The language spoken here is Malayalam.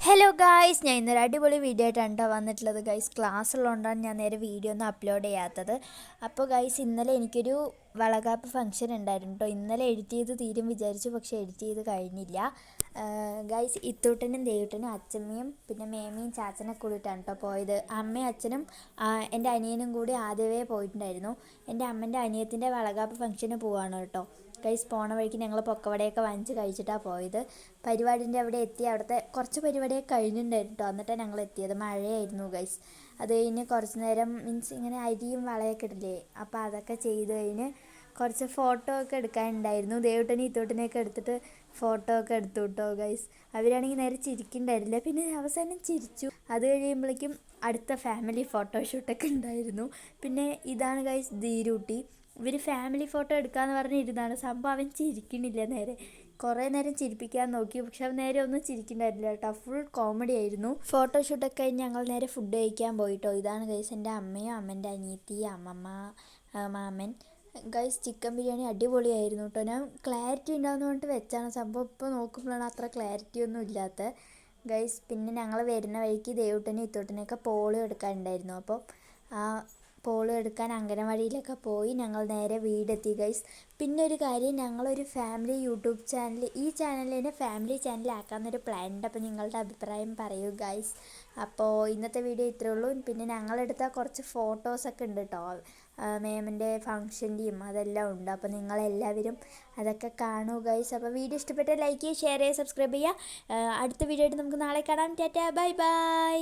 ഹലോ ഗായ്സ്, ഞാൻ ഇന്നൊരു അടിപൊളി വീഡിയോ ആയിട്ടാണ് കേട്ടോ വന്നിട്ടുള്ളത്. ഗൈസ് ക്ലാസ് ഉള്ളതുകൊണ്ടാണ് ഞാൻ നേരെ വീഡിയോ ഒന്നും അപ്ലോഡ് ചെയ്യാത്തത്. അപ്പോൾ ഗൈസ് ഇന്നലെ എനിക്കൊരു വളകാപ്പ് ഫംഗ്ഷൻ ഉണ്ടായിരുന്നു കേട്ടോ. ഇന്നലെ എഡിറ്റ് ചെയ്ത് തീരും വിചാരിച്ചു, പക്ഷേ എഡിറ്റ് ചെയ്ത് കഴിഞ്ഞില്ല. ഗൈസ് ഇത്തൂട്ടനും ദേവൂട്ടനും അച്ഛമ്മയും പിന്നെ മേമയും ചാച്ചനെ കൂടിയിട്ടാണ് കേട്ടോ പോയത്. അമ്മയും അച്ഛനും എൻ്റെ അനിയനും കൂടി ആദ്യമേ പോയിട്ടുണ്ടായിരുന്നു. എൻ്റെ അമ്മൻ്റെ അനിയത്തിൻ്റെ വളകാപ്പ് ഫംഗ്ഷന് പോവാണ് കേട്ടോ. ഗൈസ് പോണ വഴിക്ക് ഞങ്ങൾ പൊക്കവടയൊക്കെ വാങ്ങിച്ച് കഴിച്ചിട്ടാണ് പോയത്. പരിപാടിൻ്റെ അവിടെ എത്തി. അവിടുത്തെ കുറച്ച് പരിപാടിയൊക്കെ കഴിഞ്ഞിട്ടുണ്ടായിരുന്നു കേട്ടോ. എന്നിട്ടാണ് ഞങ്ങൾ എത്തിയത്. മഴയായിരുന്നു ഗൈസ്. അത് കഴിഞ്ഞ് കുറച്ച് നേരം മീൻസ് ഇങ്ങനെ അരിയും വളയൊക്കെ ഇടില്ലേ, അപ്പോൾ അതൊക്കെ ചെയ്ത് കഴിഞ്ഞ് കുറച്ച് ഫോട്ടോ ഒക്കെ എടുക്കാനുണ്ടായിരുന്നു. ദേവൂട്ടനെയും ഇത്തൂട്ടനെയൊക്കെ എടുത്തിട്ട് ഫോട്ടോ ഒക്കെ എടുത്തു കേട്ടോ ഗൈസ്. അവരാണെങ്കിൽ നേരെ ചിരിക്കുന്നുണ്ടായിരുന്നില്ല, പിന്നെ അവസാനം ചിരിച്ചു. അത് കഴിയുമ്പോഴേക്കും അടുത്ത ഫാമിലി ഫോട്ടോഷൂട്ടൊക്കെ ഉണ്ടായിരുന്നു. പിന്നെ ഇതാണ് ഗൈസ് ധീരൂട്ടി. ഇവർ ഫാമിലി ഫോട്ടോ എടുക്കാമെന്ന് പറഞ്ഞിരുന്നാണ് സംഭവം. അവൻ ചിരിക്കണില്ല. നേരെ കുറേ നേരം ചിരിപ്പിക്കാൻ നോക്കി, പക്ഷെ അവൻ നേരെ ഒന്നും ചിരിക്കണ്ടായിരുന്നില്ല കേട്ടോ. ഫുൾ കോമഡി ആയിരുന്നു. ഫോട്ടോഷൂട്ടൊക്കെ കഴിഞ്ഞ് ഞങ്ങൾ നേരെ ഫുഡ് കഴിക്കാൻ പോയിട്ടോ. ഇതാണ് ഗൈസ് എൻ്റെ അമ്മയും അമ്മൻ്റെ അനിയത്തി, അമ്മമ്മ, മാമൻ. ഗൈസ് ചിക്കൻ ബിരിയാണി അടിപൊളിയായിരുന്നു കേട്ടോ. ഞാൻ ക്ലാരിറ്റി ഉണ്ടാകുന്ന പറഞ്ഞിട്ട് വെച്ചാണ് സംഭവം. ഇപ്പോൾ നോക്കുമ്പോഴാണ് അത്ര ക്ലാരിറ്റി ഒന്നും ഇല്ലാത്ത ഗൈസ്. പിന്നെ ഞങ്ങൾ വരുന്ന വഴിക്ക് ദേവൂട്ടനെയും ഇത്തൂട്ടനെയൊക്കെ പോളിയോ എടുക്കാനുണ്ടായിരുന്നു. അപ്പോൾ പോളിയോ എടുക്കാൻ അംഗനവാടിയിലൊക്കെ പോയി ഞങ്ങൾ നേരെ വീടെത്തി ഗൈസ്. പിന്നെ ഒരു കാര്യം, ഞങ്ങളൊരു ഫാമിലി യൂട്യൂബ് ചാനൽ, ഈ ചാനൽ തന്നെ ഫാമിലി ചാനലാക്കാമെന്നൊരു പ്ലാൻ ഉണ്ട്. അപ്പോൾ നിങ്ങളുടെ അഭിപ്രായം പറയൂ ഗൈസ്. അപ്പോൾ ഇന്നത്തെ വീഡിയോ ഇത്രയേ ഉള്ളൂ. പിന്നെ ഞങ്ങളെടുത്ത കുറച്ച് ഫോട്ടോസൊക്കെ ഉണ്ട് കേട്ടോ, മേമിൻ്റെ ഫംഗ്ഷൻ്റെയും അതെല്ലാം ഉണ്ട്. അപ്പോൾ നിങ്ങളെല്ലാവരും അതൊക്കെ കാണൂ ഗൈസ്. അപ്പോൾ വീഡിയോ ഇഷ്ടപ്പെട്ടാൽ ലൈക്ക് ചെയ്യുക, ഷെയർ ചെയ്യുക, സബ്സ്ക്രൈബ് ചെയ്യുക. അടുത്ത വീഡിയോ ആയിട്ട് നമുക്ക് നാളെ കാണാം. Tata, bye bye.